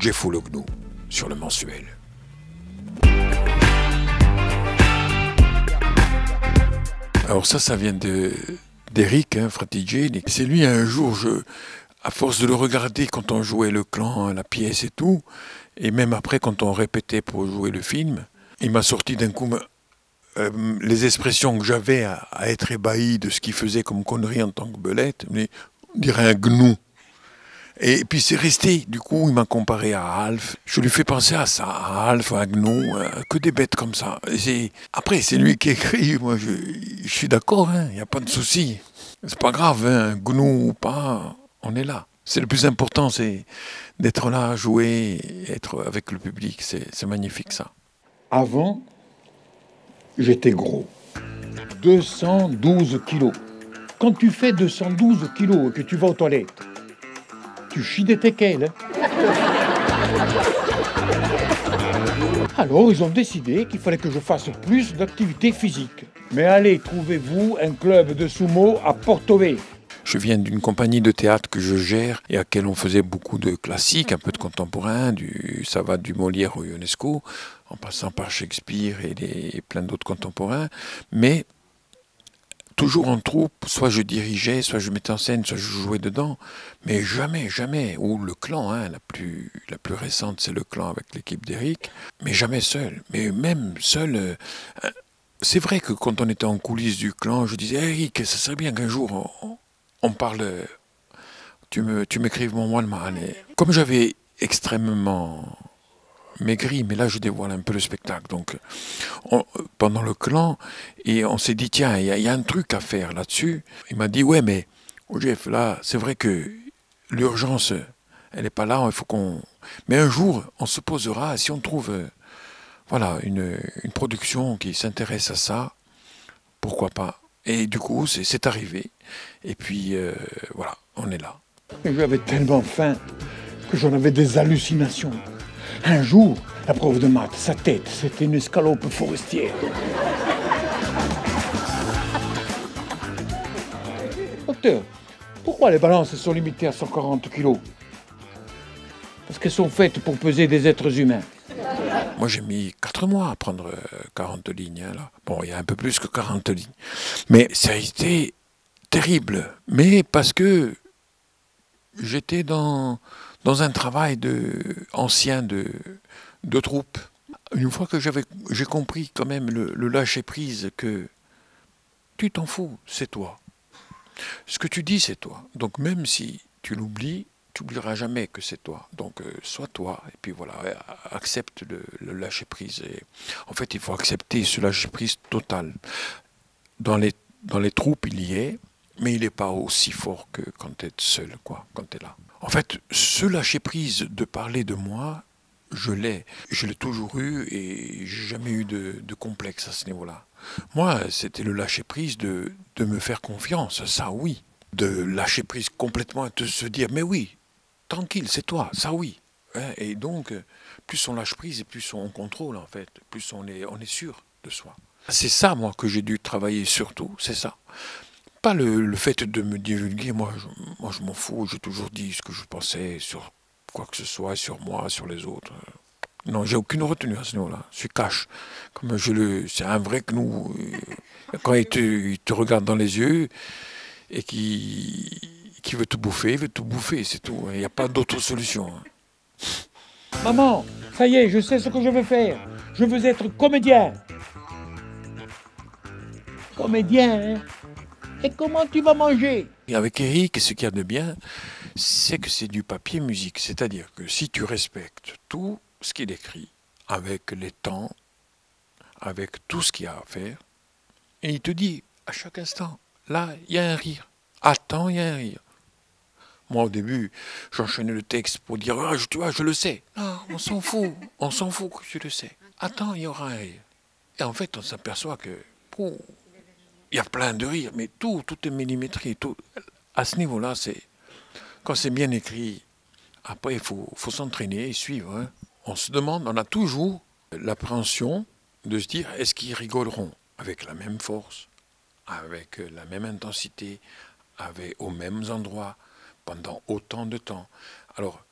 Jeff Olognou sur le mensuel. Alors ça vient d'Eric, Fratigiani. C'est lui, un jour, à force de le regarder quand on jouait le clan, la pièce et tout, et même après quand on répétait pour jouer le film, il m'a sorti d'un coup les expressions que j'avais à être ébahi de ce qu'il faisait comme connerie en tant que belette, mais on dirait un gnou. Et puis c'est resté, du coup il m'a comparé à Alf. Je lui fais penser à ça, à Alf, à Gnou, que des bêtes comme ça. Après c'est lui qui écrit, moi je suis d'accord, il n'y a pas de souci. C'est pas grave, Gnou ou pas, on est là. C'est le plus important, c'est d'être là, jouer, être avec le public, c'est magnifique ça. Avant, j'étais gros. 212 kilos. Quand tu fais 212 kilos et que tu vas aux toilettes, tu chies des teckels. Alors, ils ont décidé qu'il fallait que je fasse plus d'activité physique. Mais allez, trouvez-vous un club de sumo à Porto Vecchio. Je viens d'une compagnie de théâtre que je gère et à laquelle on faisait beaucoup de classiques, un peu de contemporain, ça va du Molière au Ionesco, en passant par Shakespeare et plein d'autres contemporains. Mais toujours en troupe, soit je dirigeais, soit je mettais en scène, soit je jouais dedans, mais jamais, ou le clan, la plus récente c'est le clan avec l'équipe d'Eric, mais jamais seul, mais même seul, c'est vrai que quand on était en coulisses du clan, je disais, Eric, ça serait bien qu'un jour on parle, tu m'écrives mon one-man, comme j'avais extrêmement maigri, mais là je dévoile un peu le spectacle. Donc, pendant le clan, et on s'est dit, tiens, il y a un truc à faire là-dessus. Il m'a dit, ouais, mais Jeff, là, c'est vrai que l'urgence, elle n'est pas là, il faut qu'on... Mais un jour, on se posera, si on trouve une production qui s'intéresse à ça, pourquoi pas. Et du coup, c'est arrivé. Et puis, voilà, on est là. Et j'avais tellement faim que j'en avais des hallucinations. Un jour, la prof de maths, sa tête, c'était une escalope forestière. Docteur, pourquoi les balances sont limitées à 140 kilos? Parce qu'elles sont faites pour peser des êtres humains. Moi, j'ai mis 4 mois à prendre 40 lignes. Là. Bon, il y a un peu plus que 40 lignes. Mais ça a été terrible. Mais parce que j'étais dans un travail ancien de troupe. Une fois que j'ai compris quand même le lâcher-prise que tu t'en fous, c'est toi. Ce que tu dis, c'est toi. Donc même si tu l'oublies, tu n'oublieras jamais que c'est toi. Donc sois toi, et puis voilà, accepte le lâcher-prise. En fait, il faut accepter ce lâcher-prise total. Dans les troupes, il y est, mais il n'est pas aussi fort que quand tu es seul, quand tu es là. En fait, ce lâcher-prise de parler de moi, je l'ai toujours eu et j'ai jamais eu de complexe à ce niveau-là. Moi, c'était le lâcher-prise de me faire confiance, ça oui. De lâcher prise complètement et de se dire, mais oui, tranquille, c'est toi, ça oui. Et donc, plus on lâche prise et plus on contrôle en fait, plus on est sûr de soi. C'est ça, moi, que j'ai dû travailler surtout, c'est ça. Pas le fait de me divulguer, moi je m'en fous, j'ai toujours dit ce que je pensais sur quoi que ce soit, sur moi, sur les autres. Non, j'ai aucune retenue à ce niveau-là. Je suis cash. C'est un vrai Gnou. Quand il te regarde dans les yeux et qui veut tout bouffer, c'est tout. Il n'y a pas d'autre solution. Maman, ça y est, je sais ce que je veux faire. Je veux être comédien. Comédien, hein? Et comment tu vas manger? Et avec Eric, ce qu'il y a de bien, c'est que c'est du papier musique. C'est-à-dire que si tu respectes tout ce qu'il écrit, avec les temps, avec tout ce qu'il y a à faire, et il te dit à chaque instant, là, il y a un rire. Attends, il y a un rire. Moi, au début, j'enchaînais le texte pour dire, tu vois, je le sais. Non, on s'en fout que tu le sais. Attends, il y aura un rire. Et en fait, on s'aperçoit que, il y a plein de rires, mais tout est millimétré. Tout. À ce niveau-là, quand c'est bien écrit, après, il faut s'entraîner et suivre. Hein. On se demande, on a toujours l'appréhension de se dire, est-ce qu'ils rigoleront avec la même force, avec la même intensité, aux mêmes endroits, pendant autant de temps. Alors,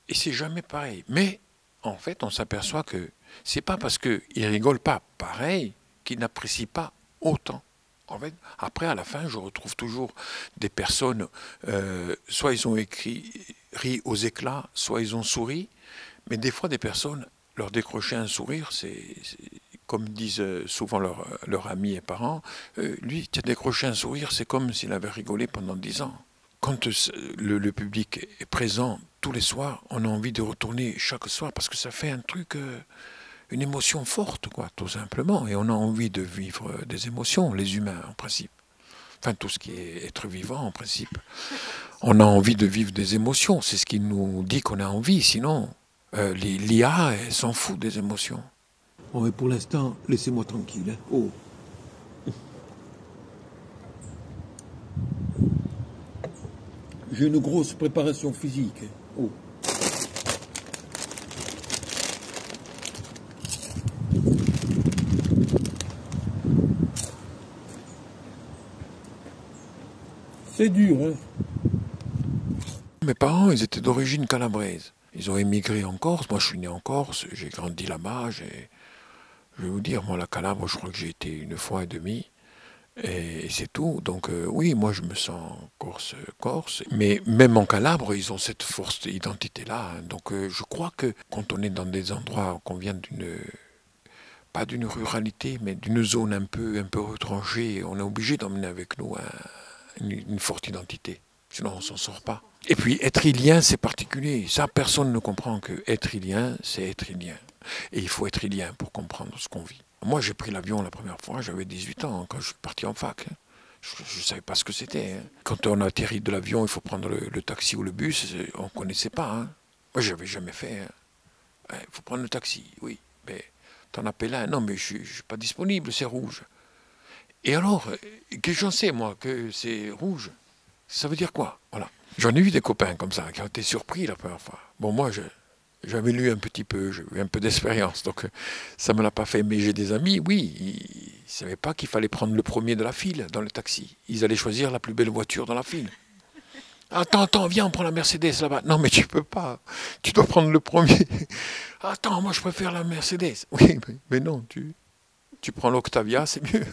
Et c'est jamais pareil. Mais, en fait, on s'aperçoit que c'est pas parce qu'ils rigolent pas pareil qu'ils n'apprécient pas autant. En fait, après, à la fin, je retrouve toujours des personnes, soit ils ont ri aux éclats, soit ils ont souri, mais des fois, des personnes, leur décrocher un sourire, comme disent souvent leurs amis et parents, lui, qui a décroché un sourire, c'est comme s'il avait rigolé pendant 10 ans. Quand le public est présent tous les soirs, on a envie de retourner chaque soir parce que ça fait un truc, une émotion forte, quoi, tout simplement. Et on a envie de vivre des émotions, les humains, en principe. Enfin, tout ce qui est être vivant, en principe. On a envie de vivre des émotions. C'est ce qui nous dit qu'on a envie. Sinon, l'IA, elle s'en fout des émotions. Oh, mais pour l'instant, laissez-moi tranquille. Hein. Oh. J'ai une grosse préparation physique. Hein. Oh. C'est dur, hein. Mes parents, ils étaient d'origine calabraise. Ils ont émigré en Corse. Moi, je suis né en Corse. J'ai grandi là-bas. Je vais vous dire, moi, la Calabre, je crois que j'ai été une fois et demie. Et c'est tout. Donc oui, moi je me sens corse. Mais même en Calabre, ils ont cette force d'identité-là. Hein. Donc je crois que quand on est dans des endroits, qu'on vient pas d'une ruralité, mais d'une zone un peu retranchée, on est obligé d'emmener avec nous une forte identité. Sinon on ne s'en sort pas. Et puis être ilien, c'est particulier. Ça, personne ne comprend que être ilien, c'est être ilien. Et il faut être ilien pour comprendre ce qu'on vit. Moi, j'ai pris l'avion la première fois, j'avais 18 ans, quand je suis parti en fac. Hein. Je ne savais pas ce que c'était. Hein. Quand on atterrit de l'avion, il faut prendre le taxi ou le bus, on ne connaissait pas. Hein. Moi, je n'avais jamais fait. Il faut prendre le taxi, oui. Mais t'en appelles un, non, mais je ne suis pas disponible, c'est rouge. Et alors, que j'en sais, moi, que c'est rouge, ça veut dire quoi? Voilà. J'en ai eu des copains comme ça, qui ont été surpris la première fois. Bon, moi, j'avais lu un petit peu, j'ai eu un peu d'expérience, donc ça ne me l'a pas fait. Mais j'ai des amis, oui, ils ne savaient pas qu'il fallait prendre le premier de la file dans le taxi. Ils allaient choisir la plus belle voiture dans la file. Attends, viens, on prend la Mercedes là-bas. Non, mais tu peux pas, tu dois prendre le premier. Attends, moi je préfère la Mercedes. Oui, mais non, tu prends l'Octavia, c'est mieux.